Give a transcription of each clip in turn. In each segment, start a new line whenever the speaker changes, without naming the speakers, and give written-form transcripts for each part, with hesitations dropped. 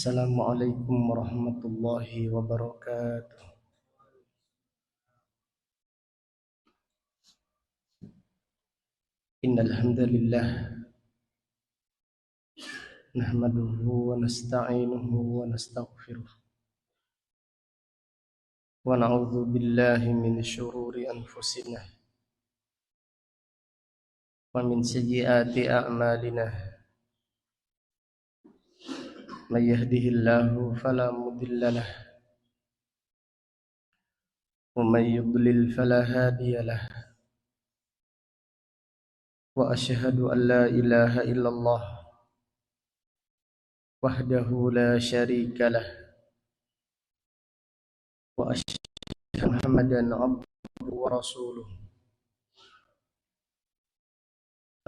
Assalamualaikum warahmatullahi wabarakatuh. Innal hamdalillah nahmaduhu wa nasta'inuhu wa nastaghfiruh wa na'udzu billahi min syururi anfusina wa min sayyiati a'malina. May yahdihillahu fala mudilla lahu wa may yudlil fala hadiya lahu. Wa asyhadu an la ilaha illallah wahdahu la syarika lah wa asyhadu Muhammadan abduhu wa rasuluh.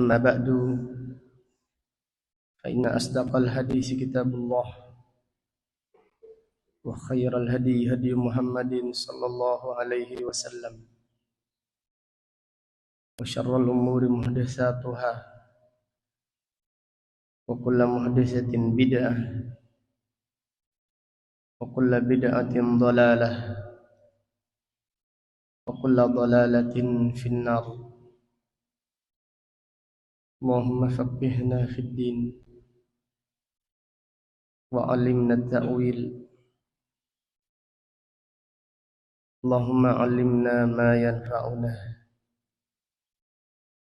Amma ba'du, fa inna asdaqal hadits kitabullah wa khairal hadi hadi Muhammadin sallallahu alaihi wasallam wa syarrul umuri muhdatsatuha wa kullu muhdatsatin bid'ah wa kullu bid'atin dhalalah wa kullu dhalalatin finnar. Allahumma faqihna fid din wa 'allimna at-ta'wil. Allahumma 'allimna ma yanfa'una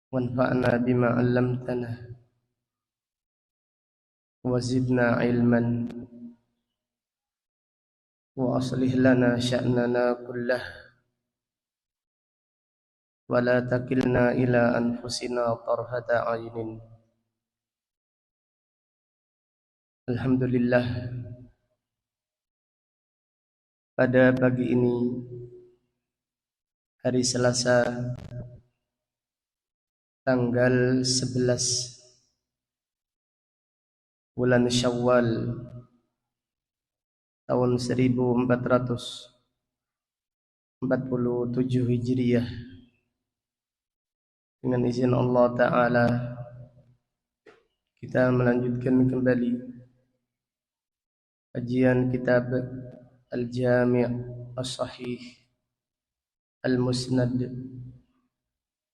wanfa'na bima 'allamtana wa zidna 'ilman wa aslih lana sya'nana kullah wa la takilna ila anfusina tarfata 'ainin. Alhamdulillah, pada pagi ini hari Selasa tanggal 11 bulan Syawal tahun 1447 Hijriah. Dengan izin Allah Ta'ala, kita melanjutkan kembali kajian kitab Al-Jami' As-Sahih Al-Musnad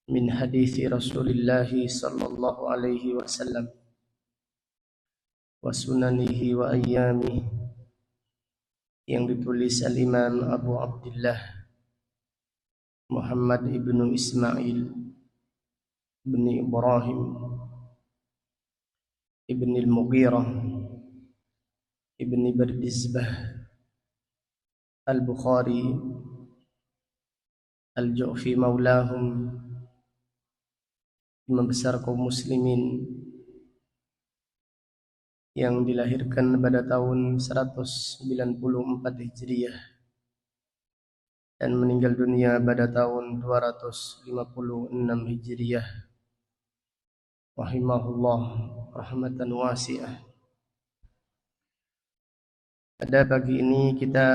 min hadithi Rasulullah sallallahu alaihi wasallam wa sunanihi wa ayyamihi, yang ditulis Al-Imam Abu Abdullah Muhammad ibnu Ismail ibni Ibrahim ibni Al-Mughirah ibni Bardizbah Al-Bukhari Al-Ju'fi maulahum, imam besar kaum muslimin yang dilahirkan pada tahun 194 Hijriah dan meninggal dunia pada tahun 256 Hijriah. Rahimahullah rahmatan wasi'ah. Pada pagi ini kita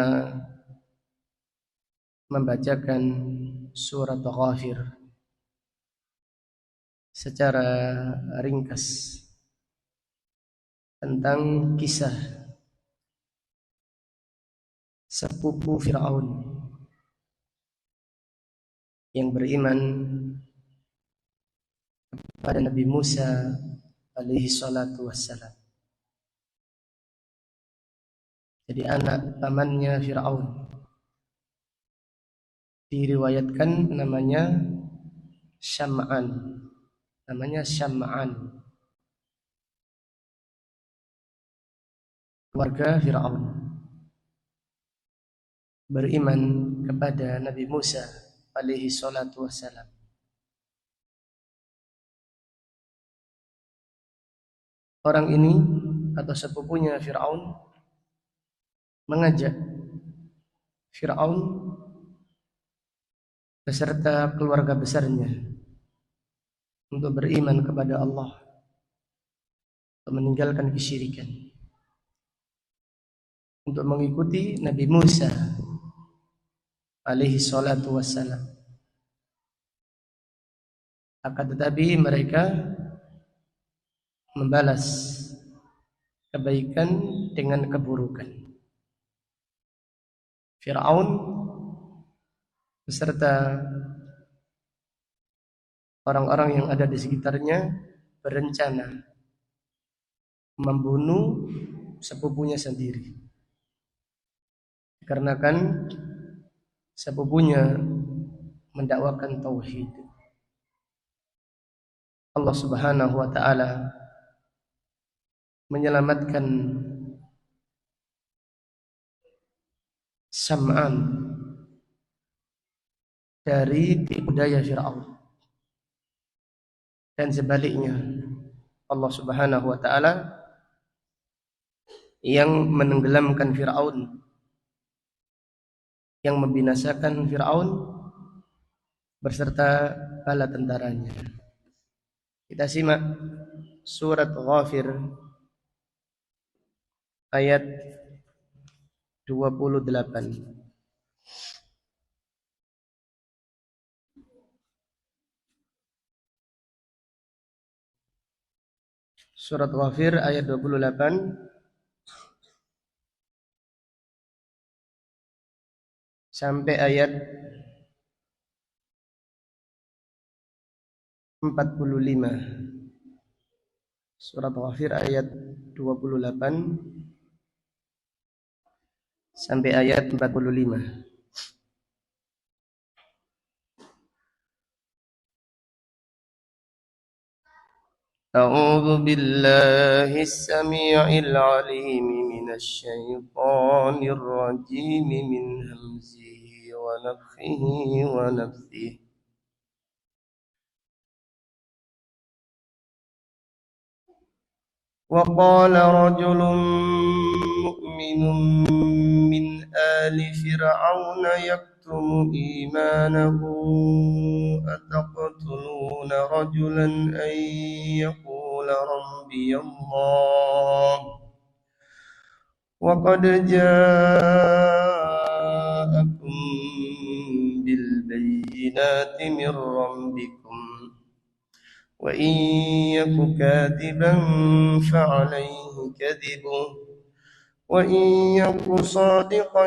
membacakan surat Ghafir secara ringkas tentang kisah sepupu Fir'aun yang beriman kepada Nabi Musa alaihi salatu wassalam. Jadi anak pamannya Fir'aun, diriwayatkan namanya Syam'an. Keluarga Fir'aun beriman kepada Nabi Musa alaihi salatu wassalam. Orang ini atau sepupunya Fir'aun mengajak Fir'aun beserta keluarga besarnya untuk beriman kepada Allah, untuk meninggalkan kesyirikan, untuk mengikuti Nabi Musa alaihi salatu wassalam. Akan tetapi mereka membalas kebaikan dengan keburukan. Fir'aun beserta orang-orang yang ada di sekitarnya berencana membunuh sepupunya sendiri. Dikarenakan sepupunya mendakwakan tauhid. Allah Subhanahu wa taala menyelamatkan Sam'an dari tipu daya Fir'aun. Dan sebaliknya, Allah Subhanahu wa taala yang menenggelamkan Fir'aun, yang membinasakan Fir'aun beserta bala tentaranya. Kita simak surat Ghafir ayat 28. Surat Ghafir ayat 28 sampai ayat 45. Surat Ghafir ayat 28 sampai ayat 45. أعوذ بالله السميع العليم من الشيطان الرجيم من همزه ونفخه ونفثه وقال رجل مؤمن من آل فرعون يكتم إيمانه أتقتلون رجلا أن يقول ربي الله وقد جاءكم بالبينات من ربكم وإن يك كاذبا فعليه كذبه وإن يك صادقا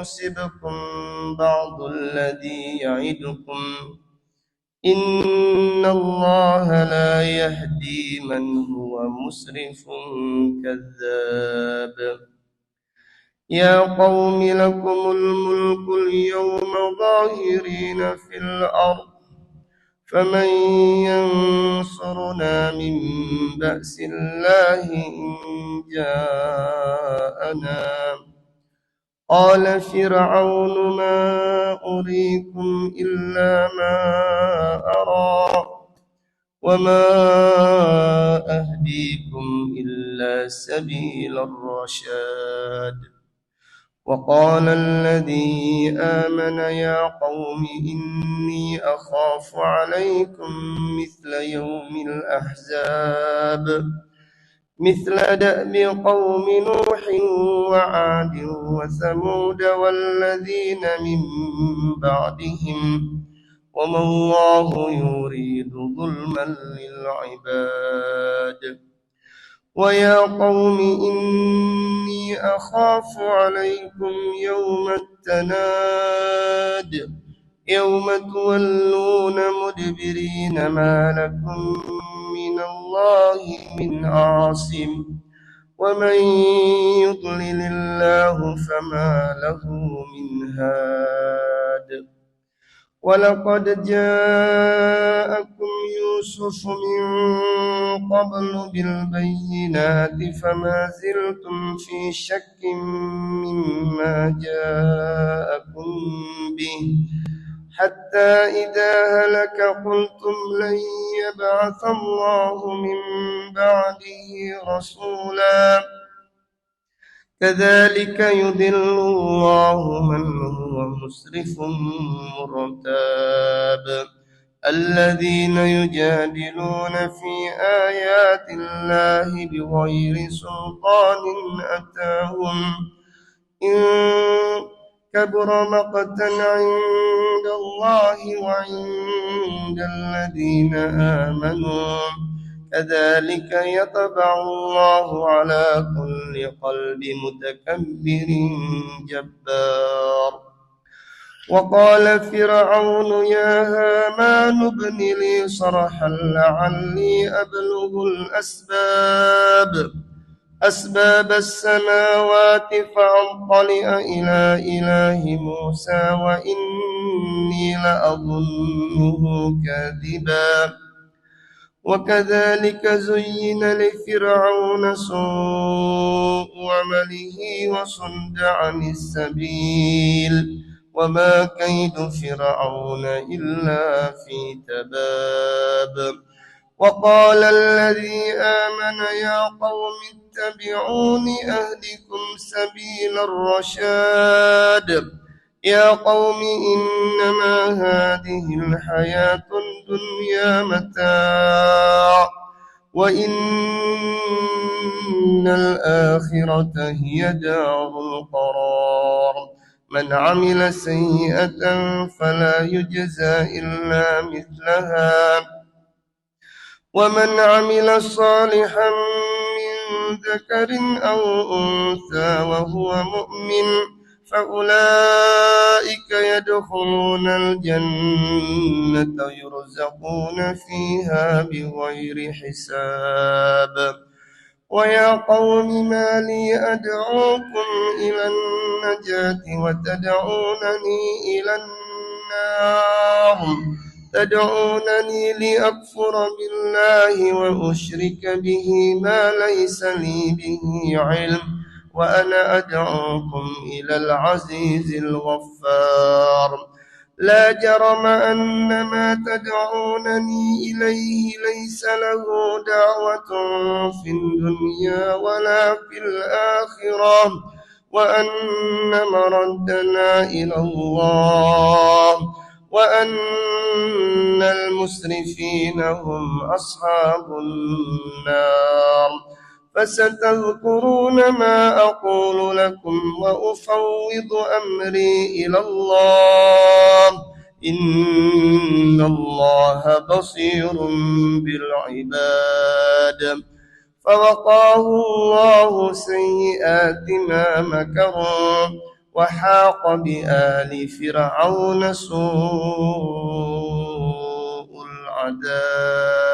يصبكم بعض الذي يعدكم إن الله لا يهدي من هو مسرف كذاب يا قوم لكم الملك اليوم ظاهرين في الأرض فمن ينصرنا من بأس الله إن جاءنا قال فرعون ما أريكم إلا ما أرى وما أهديكم إلا سبيل الرشاد وقال الذي آمن يا قوم إني أخاف عليكم مثل يوم الأحزاب مثل دأب قوم نوح وعاد وثمود والذين من بعدهم وما الله يريد ظلما للعباد ويا قوم إني أخاف عليكم يوم التناد يوم تولون مدبرين ما لكم من الله من عاصم ومن يضلل الله فما له من هاد ولقد جاءكم يوسف من قبل بالبينات فما زلتم في شك مما جاءكم به حتى إذا هلك قلتم لن يبعث الله من بعده رسولا كذلك يضل الله من هو مسرف مرتاب الذين يجادلون في آيات الله بغير سلطان أتاهم إن كبر مقتا عند الله وعند الذين آمنوا كذلك يطبع الله على كل قلب متكبر جبار وقال فرعون يا هامان ابن لي صرحا لعلي أبلغ أسباب السماوات فأطلع إلى إله موسى وإني لأظنه كاذبا وكذلك زين لفرعون سوء عمله وصد عن السبيل وما كيد فرعون إلا في تباب وقال الذي آمن يا قوم اتبعون أهدكم سبيل الرشاد يا قوم إنما هذه الحياة الدنيا متاع وإن الآخرة هي دار القرار من عمل سيئة فلا يجزى إلا مثلها ومن عمل صالحا من ذكر أو أنثى وهو مؤمن فأولئك يدخلون الجنة يرزقون فيها بغير حساب ويا قوم ما لي أدعوكم إلى النجاة وتدعونني إلى النار تدعونني لأكفر بالله وأشرك به ما ليس لي به علم وأنا أدعوكم إلى العزيز الغفار لا جرم أن ما تدعونني إليه ليس له دعوة في الدنيا ولا في الآخرة وأن مردنا إلى الله وأن المسرفين هم أصحاب النار فستذكرون ما أقول لكم وأفوض أمري إلى الله إن الله بصير بالعباد فوقاه الله سيئات ما مكروا وحاق بآل فرعون سوء العذاب.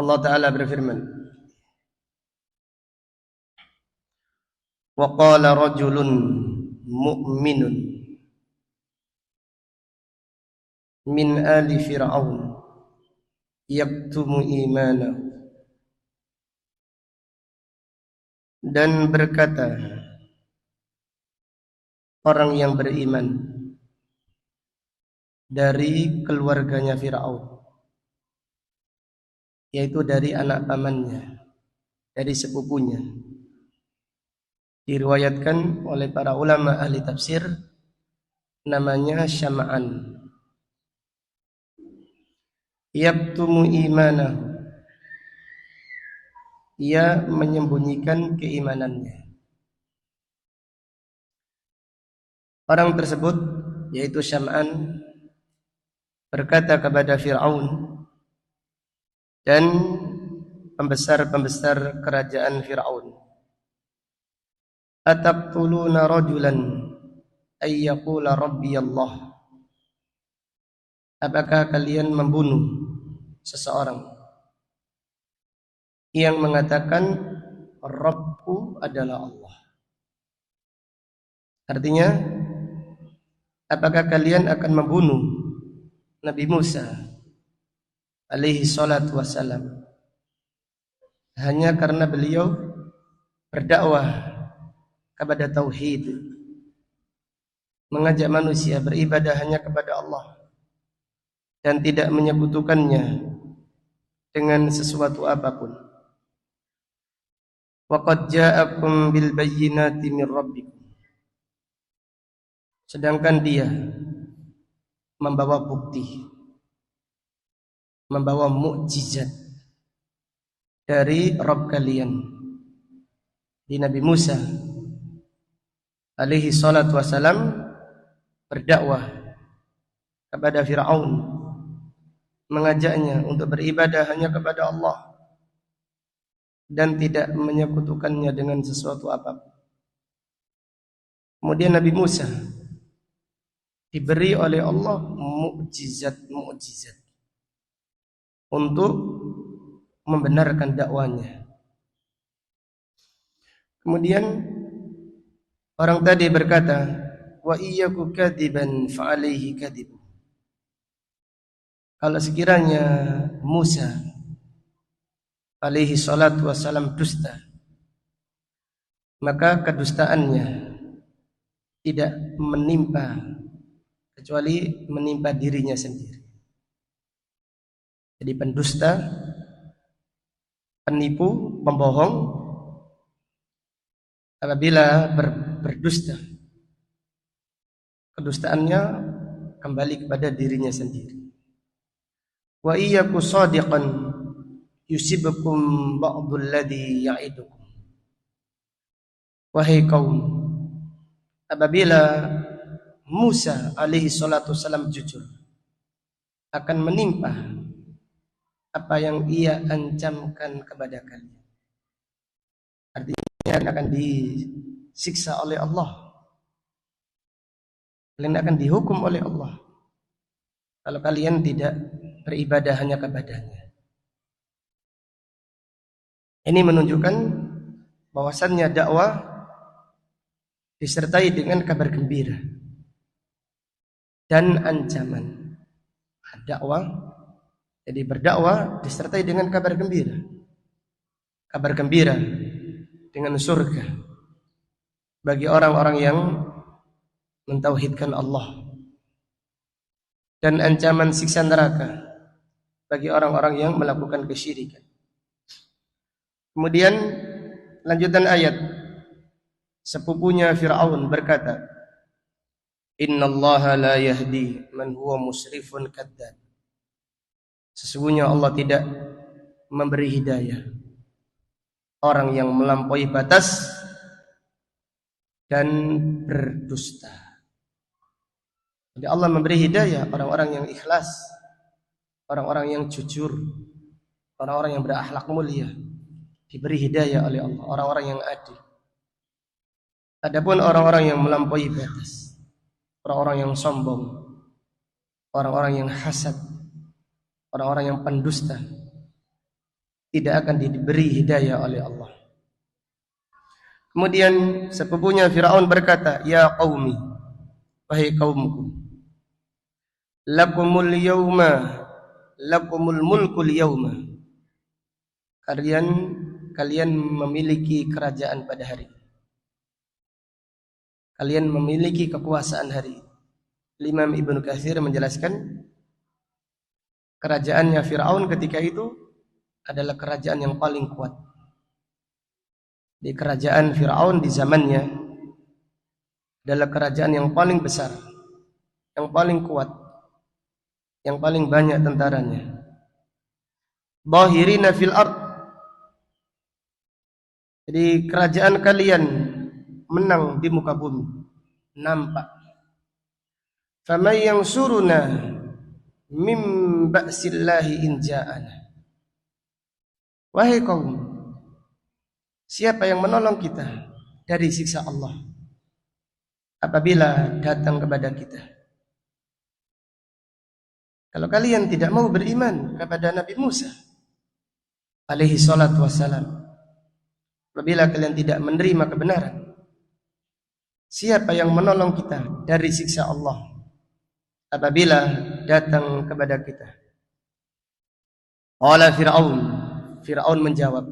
Allah Ta'ala berfirman, wa qala rajulun mu'minun min ali fir'aun yaktumu imanahu, dan berkata orang yang beriman dari keluarganya Fir'aun, yaitu dari anak pamannya, dari sepupunya. Diriwayatkan oleh para ulama ahli tafsir namanya Syam'an. Yaktumu imanahu, ia menyembunyikan keimanannya. Orang tersebut, yaitu Syam'an, berkata kepada Fir'aun dan pembesar-pembesar kerajaan Fir'aun, ataqtuluna rajulan ay yaqula rabbi Allah, apakah kalian membunuh seseorang yang mengatakan Rabbku adalah Allah? Artinya, apakah kalian akan membunuh Nabi Musa alaihi salatu wassalam hanya karena beliau berdakwah kepada tauhid, mengajak manusia beribadah hanya kepada Allah dan tidak menyekutukannya dengan sesuatu apapun. Wa qad ja'akum bil bayyinati min rabbikum, sedangkan dia membawa bukti, membawa mukjizat dari Rabb kalian. Di Nabi Musa alaihi salatu wassalam berdakwah kepada Fir'aun, mengajaknya untuk beribadah hanya kepada Allah dan tidak menyekutukannya dengan sesuatu apapun. Kemudian Nabi Musa diberi oleh Allah mukjizat untuk membenarkan dakwanya. Kemudian orang tadi berkata, wa iyyaku kadiban fa alaihi kadibu. Kalau sekiranya Musa alaihi salatu wassalam dusta, maka kedustaannya tidak menimpa kecuali menimpa dirinya sendiri. Jadi pendusta, penipu, pembohong, apabila berdusta, kedustaannya kembali kepada dirinya sendiri. Wa iyyaku shadiqan yusibukum ba'dul ladzi ya'idukum. Wahai kaum, apabila Musa alaihi salatu wasalam jujur, akan menimpa apa yang ia ancamkan kepada kalian. Artinya akan disiksa oleh Allah. Kalian akan dihukum oleh Allah kalau kalian tidak beribadah hanya kepadanya. Ini menunjukkan bahwasannya dakwah disertai dengan kabar gembira dan ancaman. Dakwah, jadi berdakwah disertai dengan kabar gembira. Kabar gembira dengan surga bagi orang-orang yang mentauhidkan Allah, dan ancaman siksa neraka bagi orang-orang yang melakukan kesyirikan. Kemudian lanjutan ayat, sepupunya Fir'aun berkata, innallaha la yahdi man huwa musrifun kadzdzab. Sesungguhnya Allah tidak memberi hidayah orang yang melampaui batas dan berdusta. Jadi Allah memberi hidayah orang-orang yang ikhlas, orang-orang yang jujur, orang-orang yang berakhlak mulia, diberi hidayah oleh Allah, orang-orang yang adil. Adapun orang-orang yang melampaui batas, orang-orang yang sombong, orang-orang yang hasad, orang-orang yang pendusta, tidak akan diberi hidayah oleh Allah. Kemudian sepupunya Fir'aun berkata, ya qaumi, wahai kaumku, lakumul mulkul yawma. Kalian memiliki kerajaan pada hari ini. Kalian memiliki kekuasaan hari ini. Imam Ibnu Katsir menjelaskan kerajaannya Fir'aun ketika itu adalah kerajaan yang paling kuat. Di kerajaan Fir'aun di zamannya adalah kerajaan yang paling besar, yang paling kuat, yang paling banyak tentaranya. Bahirina fil ard. Jadi kerajaan kalian menang di muka bumi, nampak. Faman yansuruna mim ba'sillahi in ja'ana. Wahai kaum, siapa yang menolong kita dari siksa Allah apabila datang kepada kita? Kalau kalian tidak mau beriman kepada Nabi Musa alaihi salatu wassalam, apabila kalian tidak menerima kebenaran, siapa yang menolong kita dari siksa Allah apabila datang kepada kita? Qala Fir'aun menjawab,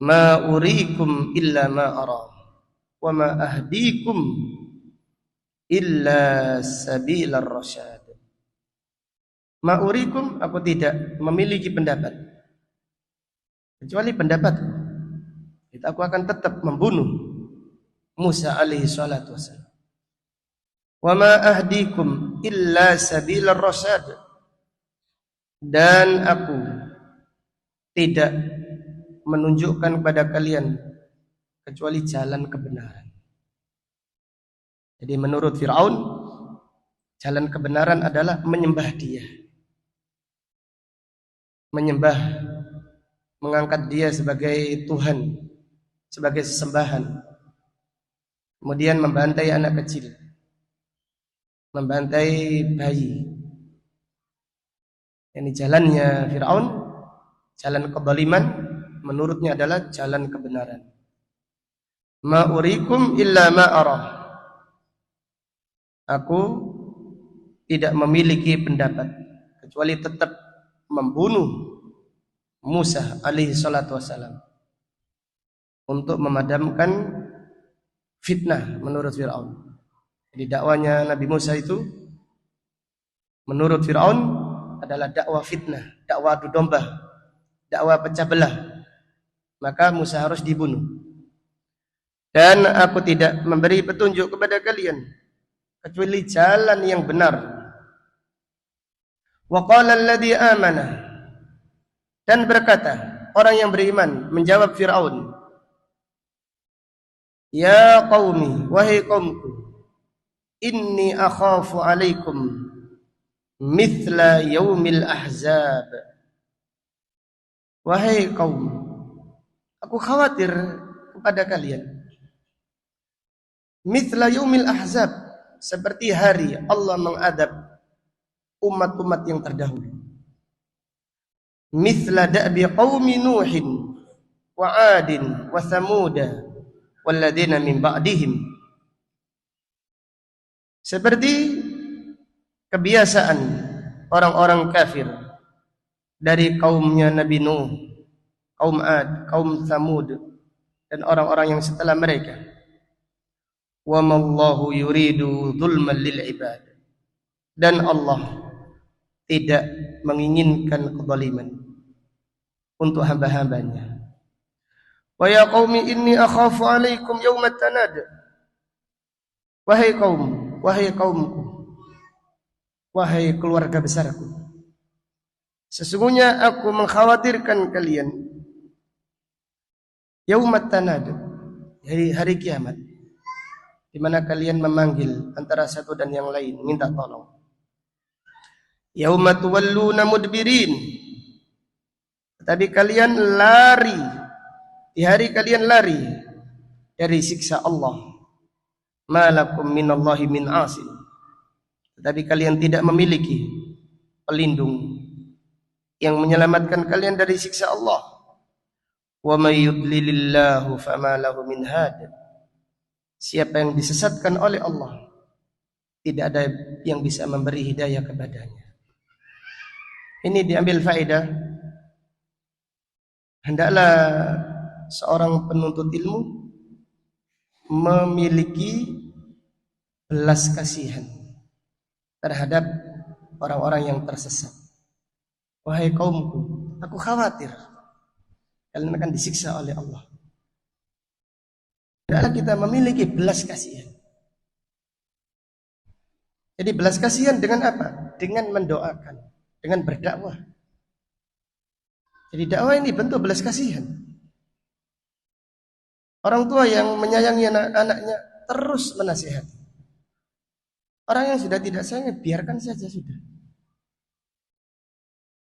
ma uriikum illa ma ara wa ma ahdiikum illa sabilar rasyad. Ma uriikum, aku tidak memiliki pendapat kecuali pendapatku. Aku akan tetap membunuh Musa alaihi salatu wassalam. Wa ma ahdiikum illa sabilar rasyad, dan aku tidak menunjukkan kepada kalian kecuali jalan kebenaran. Jadi menurut Fir'aun, Jalan kebenaran adalah menyembah Dia. Menyembah, mengangkat Dia sebagai Tuhan, sebagai sesembahan. Kemudian membantai anak kecil, membantai bayi. Ini jalannya Fir'aun, jalan kezaliman, menurutnya adalah jalan kebenaran. Ma urikum illa ma arah. Aku tidak memiliki pendapat kecuali tetap membunuh Musa alaihi salatu wassalam untuk memadamkan fitnah menurut Fir'aun. Jadi dakwanya Nabi Musa itu menurut Fir'aun adalah dakwah fitnah, dakwah adu domba, dakwah pecah belah. Maka Musa harus dibunuh. Dan aku tidak memberi petunjuk kepada kalian kecuali jalan yang benar. Wa qala alladhi amana, dan berkata orang yang beriman menjawab Fir'aun, ya qaumi, wahai kaumku, inni akhafu alaikum mithla yaumil ahzab. Wahai kaum, aku khawatir kepada kalian mithla yaumil ahzab, seperti hari Allah mengadab umat-umat yang terdahulu. Mithla da'bi qaumi Nuhin wa 'adin wa Thamuda walladzina min ba'dihim, seperti kebiasaan orang-orang kafir dari kaumnya Nabi Nuh, kaum 'Ad, kaum Thamud, dan orang-orang yang setelah mereka. Wa mallahu yuridu dzulman lil ibad, dan Allah tidak menginginkan kezaliman untuk hamba-hambanya. Wa ya qaumi inni akhafu alaikum yaumat tanad. Wahai kaum, wahai kaumku, wahai keluarga besarku, sesungguhnya aku mengkhawatirkan kalian yaumat tanad, hari kiamat, di mana kalian memanggil antara satu dan yang lain, minta tolong. Yauma tuwalluna mudbirin, tetapi kalian lari, di hari kalian lari dari siksa Allah. Malakum minallahi min asim, tetapi kalian tidak memiliki pelindung yang menyelamatkan kalian dari siksa Allah. Wa may yudlilillahu fama lahu min had. Siapa yang disesatkan oleh Allah, tidak ada yang bisa memberi hidayah kepadanya. Ini diambil faedah, hendaklah seorang penuntut ilmu memiliki belas kasihan terhadap orang-orang yang tersesat. Wahai kaumku, aku khawatir kalian akan disiksa oleh Allah. Hendaklah kita memiliki belas kasihan. Jadi belas kasihan dengan apa? Dengan mendoakan, dengan berdakwah. Jadi dakwah ini bentuk belas kasihan. Orang tua yang menyayangi anak-anaknya terus menasihati. Orang yang sudah tidak sayang, biarkan saja sudah.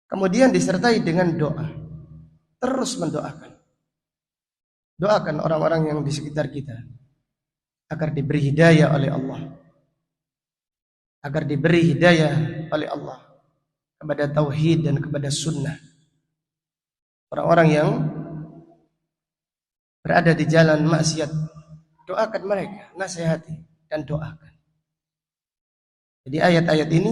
Kemudian disertai dengan doa. Terus mendoakan. Doakan orang-orang yang di sekitar kita agar diberi hidayah oleh Allah. Agar diberi hidayah oleh Allah kepada tauhid dan kepada sunnah. Orang-orang yang berada di jalan maksiat, doakan mereka, nasihati dan doakan. Jadi ayat-ayat ini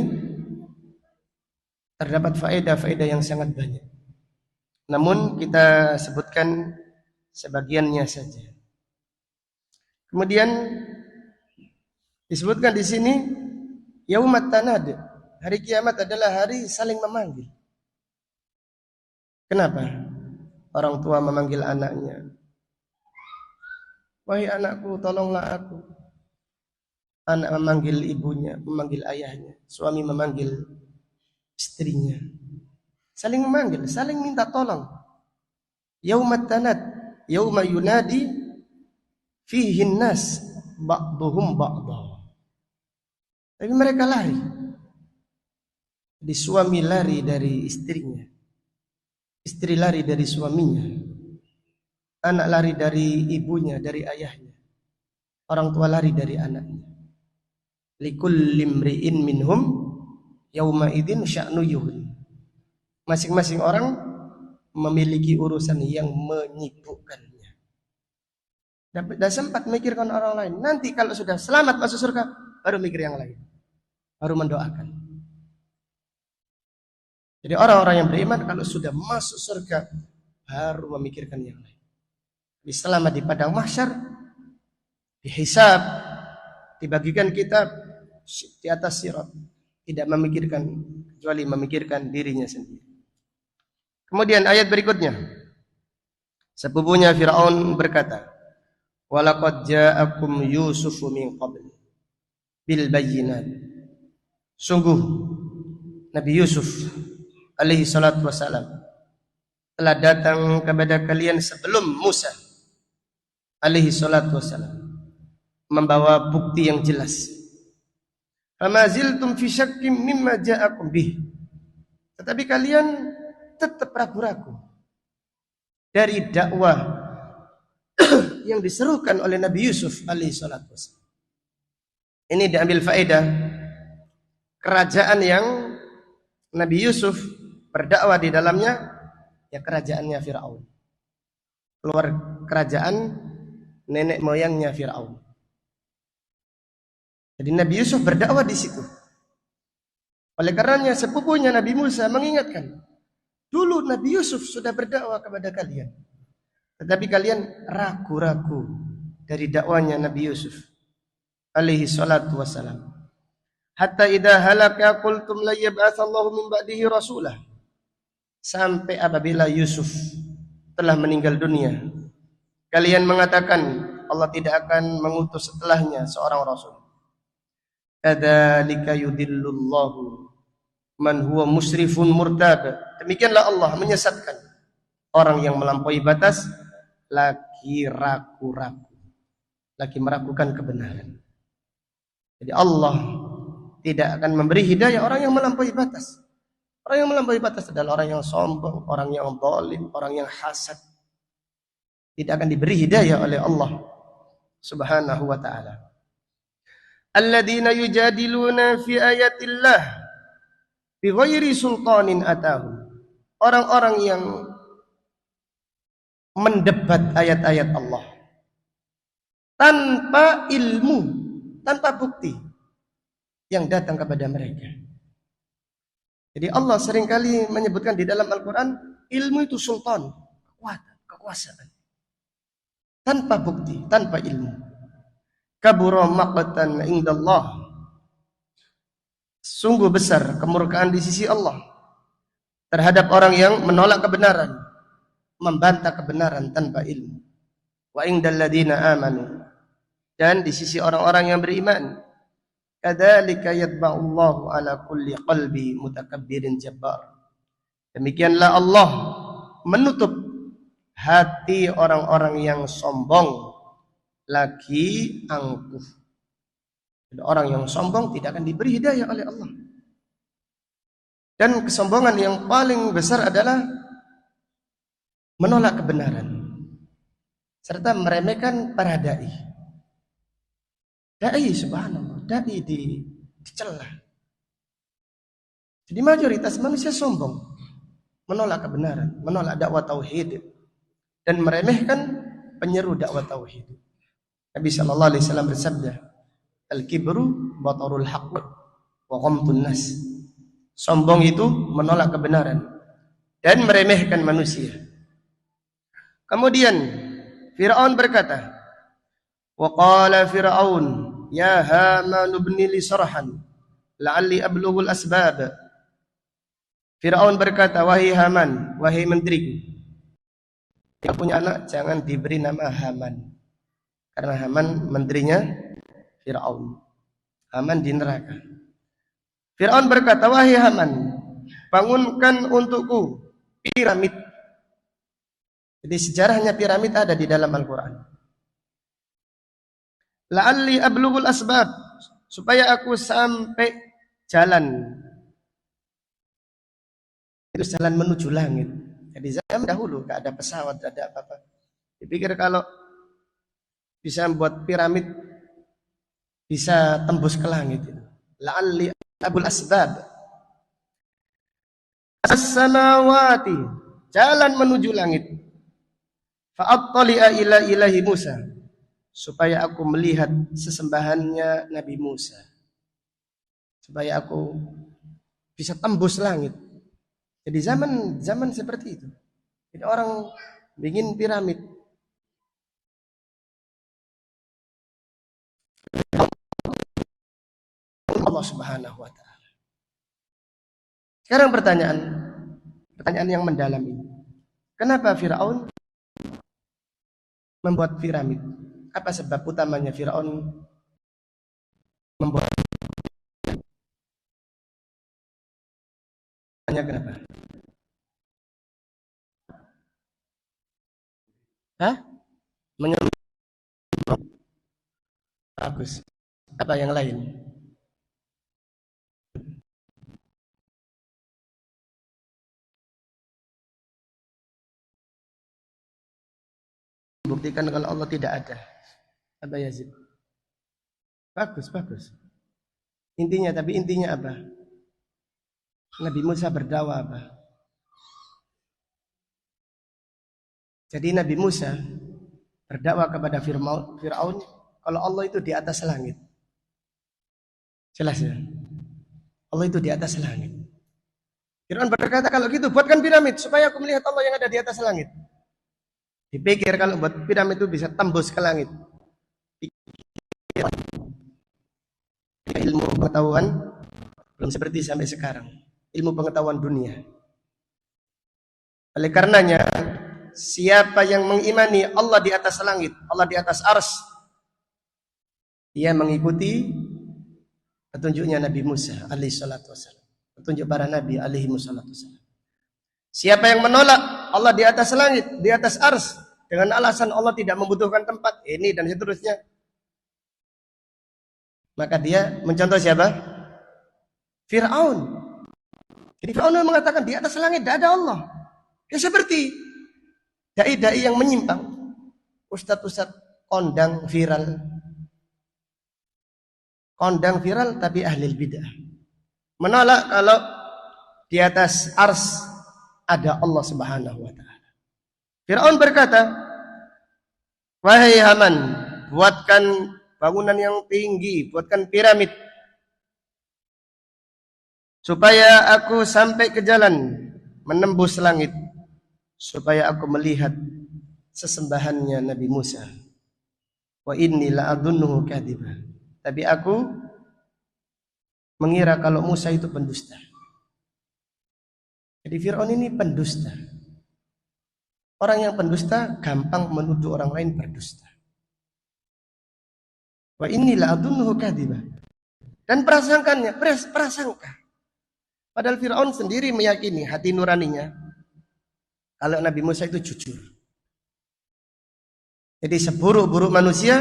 terdapat faedah-faedah yang sangat banyak. Namun kita sebutkan sebagiannya saja. Kemudian disebutkan di sini yaumat tanad, hari kiamat adalah hari saling memanggil. Kenapa? Orang tua memanggil anaknya, wahai anakku, tolonglah aku. Anak memanggil ibunya, memanggil ayahnya. Suami memanggil istrinya. Saling memanggil, saling minta tolong. Yaumat tanad, yauma yunadi fihi nas ba'duhum ba'dha. Tapi mereka lari. Jadi suami lari dari istrinya, istri lari dari suaminya, anak lari dari ibunya, dari ayahnya, orang tua lari dari anaknya. Likulli imri'in minhum yauma idzin sya'nu yughni. Masing-masing orang memiliki urusan yang menyibukkannya. Dan sempat memikirkan orang lain. Nanti kalau sudah selamat masuk surga, baru mikir yang lain, baru mendoakan. Jadi orang-orang yang beriman kalau sudah masuk surga baru memikirkan yang lain. Selamat di padang mahsyar, dihisab, dibagikan kitab di atas sirat, tidak memikirkan kecuali memikirkan dirinya sendiri. Kemudian ayat berikutnya, sepupunya Firaun berkata, "Walaqad ja'akum Yusufu min qabl bil bayyinat." Sungguh Nabi Yusuf alaihi salatu wassalam telah datang kepada kalian sebelum Musa alaihi salatu wassalam, membawa bukti yang jelas. Fama ziltum fi syakkim mimma ja'akum bih. Tetapi kalian tetap ragu-ragu dari dakwah yang diserukan oleh Nabi Yusuf alaihi salatu wassalam. Ini diambil faedah kerajaan yang Nabi Yusuf berdakwah di dalamnya, ya kerajaannya Firaun. Keluar kerajaan nenek moyangnya Firaun. Jadi Nabi Yusuf berdakwah di situ. Oleh karenanya sepupunya Nabi Musa mengingatkan, dulu Nabi Yusuf sudah berdakwah kepada kalian, tetapi kalian ragu-ragu dari dakwanya Nabi Yusuf alaihi salatu wassalam. Hatta idza halaka qultum la yab'atsallahu min ba'dihi rasulah. Sampai apabila Yusuf telah meninggal dunia, kalian mengatakan Allah tidak akan mengutus setelahnya seorang rasul. Kadzalika yudillullahu man huwa musrifun murtab. Demikianlah Allah menyesatkan orang yang melampaui batas, lagi ragu-ragu, lagi meragukan kebenaran. Jadi Allah tidak akan memberi hidayah orang yang melampaui batas. Orang yang melampaui batas adalah orang yang sombong, orang yang zalim, orang yang hasad. Tidak akan diberi hidayah oleh Allah Subhanahu wa ta'ala. Alladzina yujadiluna fi ayatillah bighairi sultanin atahum. Orang-orang yang mendebat ayat-ayat Allah tanpa ilmu, tanpa bukti yang datang kepada mereka. Jadi Allah seringkali menyebutkan di dalam Al-Quran, ilmu itu sultan, kekuatan, kekuasaan. Tanpa bukti, tanpa ilmu. Kabura maqtan indallah. Sungguh besar kemurkaan di sisi Allah terhadap orang yang menolak kebenaran, membantah kebenaran tanpa ilmu. Wa indal ladina amanu. Dan di sisi orang-orang yang beriman, kadzalika yatba'ullahu ala kulli qalbi mutakabbirin jabbar. Demikianlah Allah menutup hati orang-orang yang sombong lagi angkuh. Dan orang yang sombong tidak akan diberi hidayah oleh Allah. Dan kesombongan yang paling besar adalah menolak kebenaran serta meremehkan para dai. Dai, subhanallah, dai dicela. Jadi mayoritas manusia sombong, menolak kebenaran, menolak dakwah tauhid, dan meremehkan penyeru dakwah tauhid. Nabi sallallahu alaihi wasallam bersabda, "Al-kibru batarul haqq wa ghamtun nas." Sombong itu menolak kebenaran dan meremehkan manusia. Kemudian Firaun berkata, wa qala Fir'aun ya Haman ibni li sarhan la'alli ablughul asbab. Fir'aun berkata, wahai Haman, wahai menteriku, yang punya anak jangan diberi nama Haman, karena Haman menterinya Fir'aun. Haman di neraka. Fir'aun berkata, wahai Haman, bangunkan untukku piramid. Jadi sejarahnya piramid ada di dalam Al-Quran. La'alli ablughul asbab, supaya aku sampai jalan. Itu jalan menuju langit. Jadi zaman dahulu gak ada pesawat, gak ada apa-apa. Dipikir kalau bisa membuat piramid bisa tembus ke langit itu. La'alli abul asbab. As-samawati, jalan menuju langit. Fa'attali'a ila ilahi Musa, supaya aku melihat sesembahannya Nabi Musa. Supaya aku bisa tembus langit. Jadi zaman seperti itu. Jadi orang bikin piramid. Allah Subhanahu wa taala. Sekarang pertanyaan yang mendalam ini. Kenapa Firaun membuat piramid? Apa sebab utamanya Firaun membuat? Kenapa? Hah? Bagus. Apa yang lain? Buktikan kalau Allah tidak ada. Apa Yazid? Bagus. Intinya apa? Nabi Musa berdakwah apa? Jadi Nabi Musa berdakwah kepada Fir'aun kalau Allah itu di atas langit. Jelas ya? Allah itu di atas langit. Fir'aun berkata, kalau gitu buatkan piramid supaya aku melihat Allah yang ada di atas langit. Dipikir kalau buat piramid itu bisa tembus ke langit. Ilmu pengetahuan belum seperti sampai sekarang. Ilmu pengetahuan dunia. Oleh karenanya, siapa yang mengimani Allah di atas langit, Allah di atas ars, dia mengikuti petunjuknya Nabi Musa alaihi salatu wasallam, petunjuk para nabi alaihi salatu wasallam. Siapa yang menolak Allah di atas langit, di atas ars, dengan alasan Allah tidak membutuhkan tempat ini dan seterusnya, maka dia mencontoh siapa? Fir'aun. Jadi Fir'aun mengatakan di atas langit tidak ada Allah. Ya seperti dai-dai yang menyimpang, ustadz-ustadz kondang viral tapi ahli bidah, menolak kalau di atas ars ada Allah Subhanahu wa taala. Fir'aun berkata, wahai Haman, buatkan bangunan yang tinggi, buatkan piramid supaya aku sampai ke jalan menembus langit, supaya aku melihat sesembahannya Nabi Musa. Wa inni la'adunnuhu kadhiba. Tapi aku mengira kalau Musa itu pendusta. Jadi Fir'aun ini pendusta. Orang yang pendusta gampang menuduh orang lain berdusta. Wa inni la'adunnuhu kadhiba. Dan prasangka. Padahal Fir'aun sendiri meyakini hati nuraninya kalau Nabi Musa itu jujur. Jadi seburuk-buruk manusia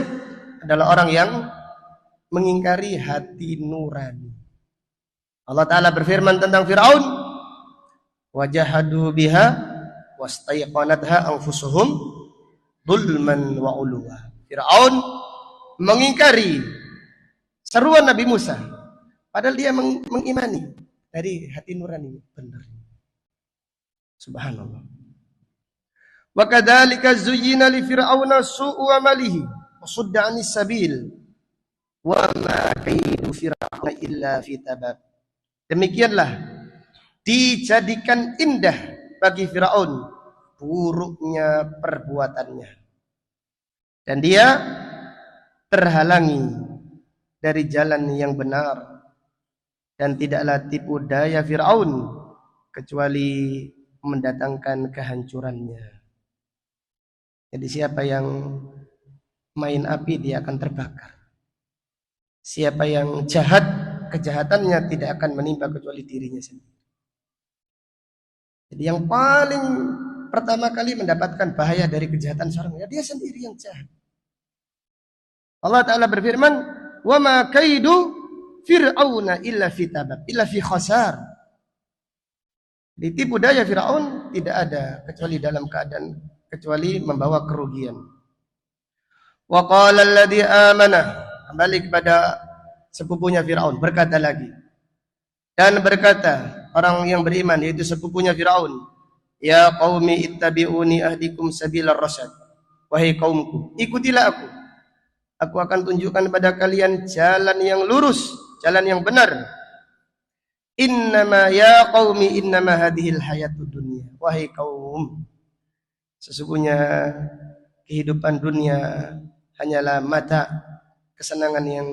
adalah orang yang mengingkari hati nurani. Allah Ta'ala berfirman tentang Fir'aun, wajahadu biha wastaiqanatha anfusuhum zulman wa uluwa. Fir'aun mengingkari seruan Nabi Musa, padahal dia mengimani dari hati nurani benar. Subhanallah. Wa kadzalika zuyyina li fir'auna su'u amalihi wa sudda 'anis sabil wa ma kaidu fir'auna illa fi tabab. Demikianlah dijadikan indah bagi Firaun buruknya perbuatannya, dan dia terhalangi dari jalan yang benar. Dan tidaklah tipu daya Fir'aun kecuali mendatangkan kehancurannya. Jadi siapa yang main api dia akan terbakar. Siapa yang jahat, kejahatannya tidak akan menimpa kecuali dirinya sendiri. Jadi yang paling pertama kali mendapatkan bahaya dari kejahatan seorang, ya dia sendiri yang jahat. Allah Ta'ala berfirman, wa ma kaidu Fir'auna illa fi tabab, illa fi khasar. Ditipu daya Fir'aun tidak ada kecuali dalam keadaan kecuali membawa kerugian. Wa qala alladhi amana, kembali kepada sepupunya Fir'aun, berkata lagi. Dan berkata orang yang beriman yaitu sepupunya Fir'aun, ya qaumi ittabi'uni ahdikum sabilar rasyad. Wahai kaumku, ikutilah aku. Aku akan tunjukkan kepada kalian jalan yang lurus, jalan yang benar. Innama ya qaumi innama hadhil hayatud dunya. Wahai kaum, sesungguhnya kehidupan dunia hanyalah mata, kesenangan yang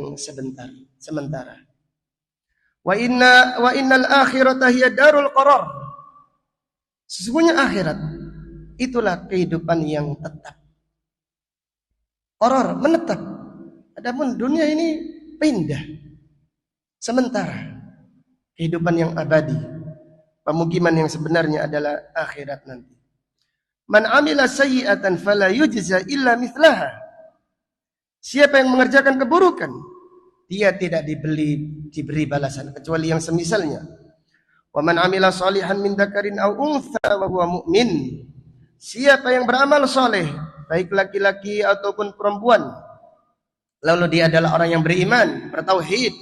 sementara. Wa innal akhirata hiya darul qarar. Sesungguhnya akhirat itulah kehidupan yang tetap. Qarar, menetap. Adapun dunia ini pindah, sementara. Kehidupan yang abadi, pemukiman yang sebenarnya adalah akhirat nanti. Man amila sayyi'atan fala yujza illa mithlaha. Siapa yang mengerjakan keburukan, dia tidak diberi balasan kecuali yang semisalnya. Wa man amila shalihan min dzakarin aw untha wa huwa mu'min. Siapa yang beramal soleh, baik laki-laki ataupun perempuan, lalu dia adalah orang yang beriman, bertauhid,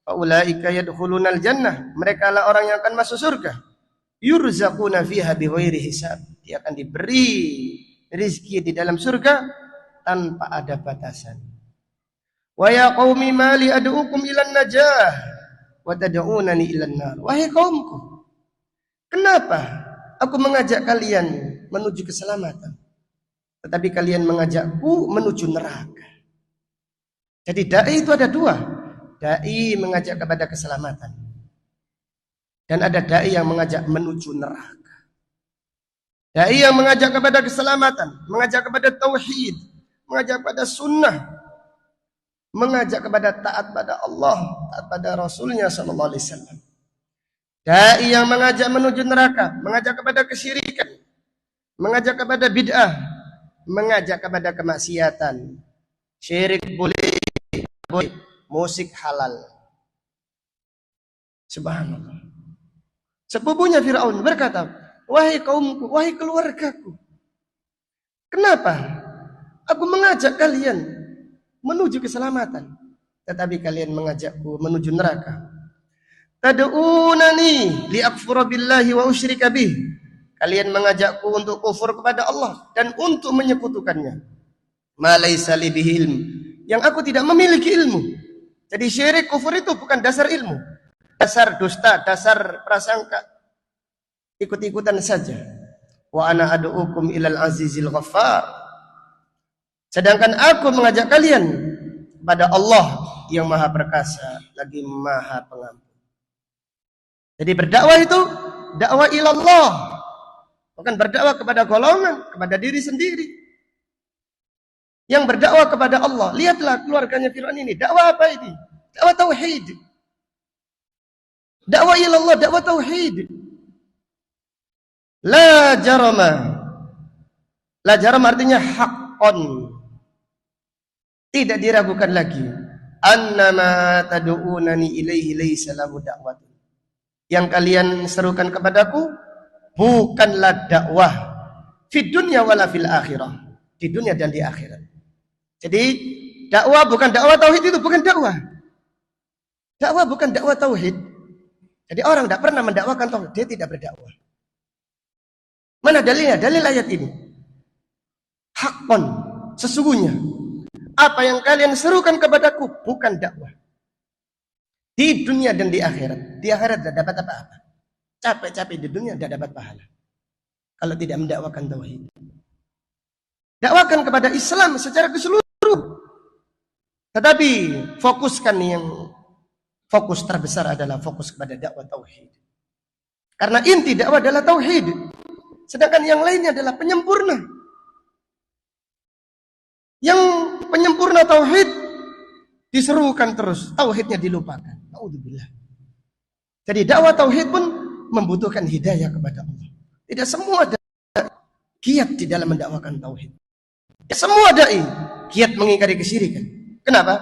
faulaika yadkhulunal jannah, mereka lah orang yang akan masuk surga. Yurzaquna fiha bighairi hisab, dia akan diberi rezeki di dalam surga tanpa ada batasan. Wa ya qaumi mali ad'ukum ilan najah wa tad'unani ilan nar. Wahai kaumku, kenapa aku mengajak kalian menuju keselamatan, tetapi kalian mengajakku menuju neraka? Jadi dai itu ada dua. Dai mengajak kepada keselamatan, dan ada dai yang mengajak menuju neraka. Dai yang mengajak kepada keselamatan, mengajak kepada tauhid, mengajak kepada sunnah, mengajak kepada taat pada Allah, taat pada Rasulnya sallallahu alaihi wasallam. Dai yang mengajak menuju neraka, mengajak kepada kesyirikan, mengajak kepada bid'ah, mengajak kepada kemaksiatan. Syirik boleh, musik halal. Subhanallah. Sepupunya Fir'aun berkata, wahai kaumku, wahai keluargaku, kenapa aku mengajak kalian menuju keselamatan, tetapi kalian mengajakku menuju neraka? Tad'unani liakfura billahi wa usyrika bih. Kalian mengajakku untuk kufur kepada Allah dan untuk menyekutukannya. Ma laisa li bihi ilm, yang aku tidak memiliki ilmu. Jadi syirik kufur itu bukan dasar ilmu, dasar dusta, dasar prasangka, ikut-ikutan saja. Wa ana ad'ukum ilal azizil ghaffar. Sedangkan aku mengajak kalian kepada Allah yang maha perkasa lagi maha pengampun. Jadi berdakwah itu dakwah ilallah, bukan berdakwah kepada golongan, kepada diri sendiri. Yang berdakwah kepada Allah. Lihatlah keluarganya Fir'aun ini. Dakwah apa ini? Dakwah tauhid. Dakwah ilallah, dakwah tauhid. La jarama. La jarama artinya haqqan. Tidak diragukan lagi. Annama tad'unani ilaihi laysa lahu da'watun. Yang kalian serukan kepadaku bukanlah dakwah fid dunya wala fil akhirah. Di dunia dan di akhirat. Jadi dakwah bukan dakwah tauhid, itu bukan dakwah. Dakwah bukan dakwah tauhid. Jadi orang tidak pernah mendakwakan tauhid, dia tidak berdakwah. Mana dalilnya? Dalil ayat ini. Haqqan, sesungguhnya apa yang kalian serukan kepadaku bukan dakwah. Di dunia dan di akhirat. Di akhirat tidak dapat apa-apa. Capek-capek di dunia tidak dapat pahala kalau tidak mendakwakan tauhid. Dakwakan kepada Islam secara keseluruhan. Tetapi fokuskan yang fokus terbesar adalah fokus kepada dakwah tauhid. Karena inti dakwah adalah tauhid. Sedangkan yang lainnya adalah penyempurna. Yang penyempurna tauhid diserukan terus, tauhidnya dilupakan. Naudzubillah. Jadi dakwah tauhid pun membutuhkan hidayah kepada Allah. Tidak semua giat di dalam mendakwakan tauhid. Semua dai giat mengingkari kesyirikan. Kenapa?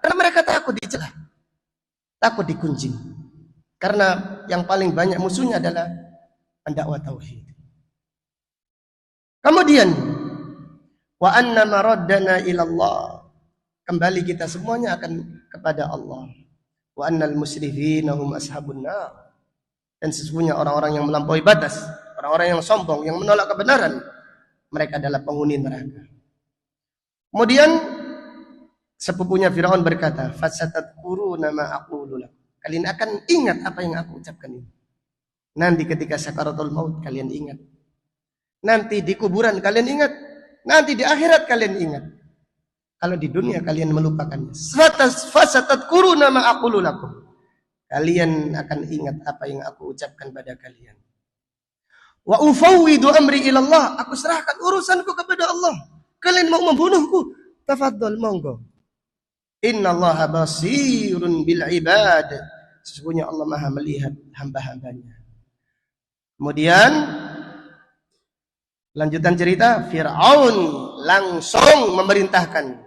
Karena mereka takut dicela. takut digunjing. Karena yang paling banyak musuhnya adalah pendakwah tauhid. Kemudian wa anna maraddana ila Allah. Kembali kita semuanya akan kepada Allah. Wa annal musrifina hum ashabun nar. Dan sesungguhnya orang-orang yang melampaui batas, orang-orang yang sombong, yang menolak kebenaran, mereka adalah penghuni neraka. Kemudian sepupunya Firaun berkata, "Fasatadkuruna ma aqulu lakum." Kalian akan ingat apa yang aku ucapkan ini. Nanti ketika sakaratul maut kalian ingat. Nanti di kuburan kalian ingat. Nanti di akhirat kalian ingat. Kalau di dunia kalian melupakannya. Fasatadkuruna ma aqulu lakum. Kalian akan ingat apa yang aku ucapkan pada kalian. Wa ufawwidu amri ilallah. Aku serahkan urusanku kepada Allah. Kalian mau membunuhku? Tafadhol, monggo. Innallaha basirun bil ibad. Sesungguhnya Allah Maha melihat hamba-hambanya. Kemudian lanjutan cerita, Firaun langsung memerintahkan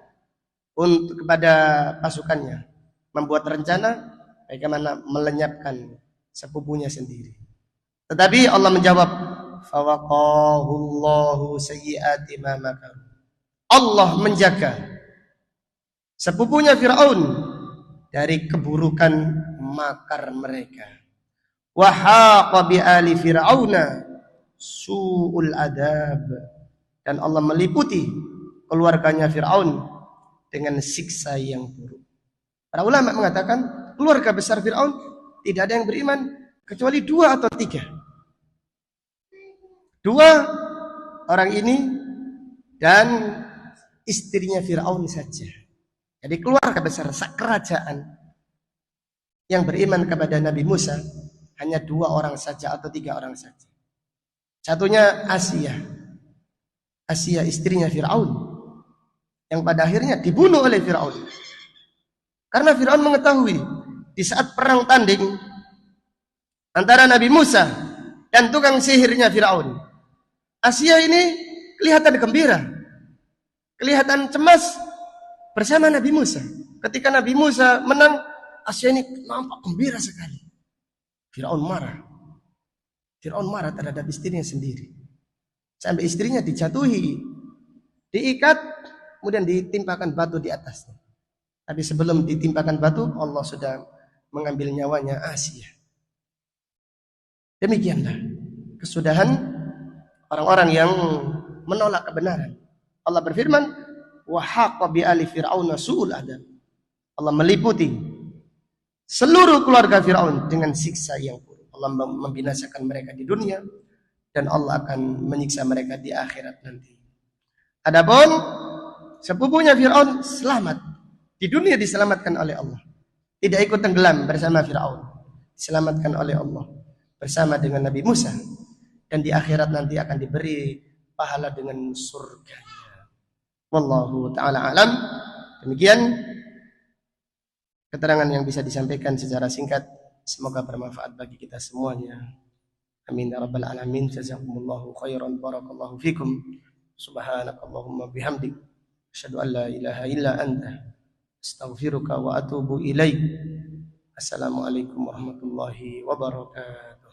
untuk kepada pasukannya membuat rencana bagaimana melenyapkan sepupunya sendiri. Tetapi Allah menjawab, fawaqahullahu sayyiati ma makaru. Allah menjaga sepupunya Firaun dari keburukan makar mereka. Wa haqa bi ali fir'auna su'ul adab. Dan Allah meliputi keluarganya Firaun dengan siksa yang buruk. Para ulama mengatakan keluarga besar Firaun tidak ada yang beriman kecuali 2 atau 3. 2 orang ini dan istrinya Firaun saja. Jadi keluarga besar kerajaan yang beriman kepada Nabi Musa hanya 2 orang saja atau 3 orang saja. Satunya Asia istrinya Firaun yang pada akhirnya dibunuh oleh Firaun. Karena Firaun mengetahui di saat perang tanding antara Nabi Musa dan tukang sihirnya Firaun, Asia ini kelihatan gembira, kelihatan cemas bersama Nabi Musa. Ketika Nabi Musa menang, Asia ini nampak gembira sekali. Firaun marah terhadap istrinya sendiri. Sampai istrinya dijatuhi, diikat, kemudian ditimpakan batu di atasnya. Tapi sebelum ditimpakan batu, Allah sudah mengambil nyawanya Asia. Demikianlah kesudahan orang-orang yang menolak kebenaran. Allah berfirman, wa haqa bi ali fir'auna su'ul adab. Allah meliputi seluruh keluarga Firaun dengan siksa yang buruk. Allah membinasakan mereka di dunia dan Allah akan menyiksa mereka di akhirat nanti. Adapun sepupunya Firaun selamat. Di dunia diselamatkan oleh Allah. Tidak ikut tenggelam bersama Firaun. Diselamatkan oleh Allah bersama dengan Nabi Musa. Dan di akhirat nanti akan diberi pahala dengan surganya. Wallahu ta'ala alam. Demikian keterangan yang bisa disampaikan secara singkat. Semoga bermanfaat bagi kita semuanya. Amin ya rabbal alamin. Jazakumullahu khairan. Barakallahu fikum. Subhanakallahumma bihamdik. Asyhadu an la ilaha illa anta. Astaghfiruka wa atubu ilaik. Assalamualaikum warahmatullahi wabarakatuh.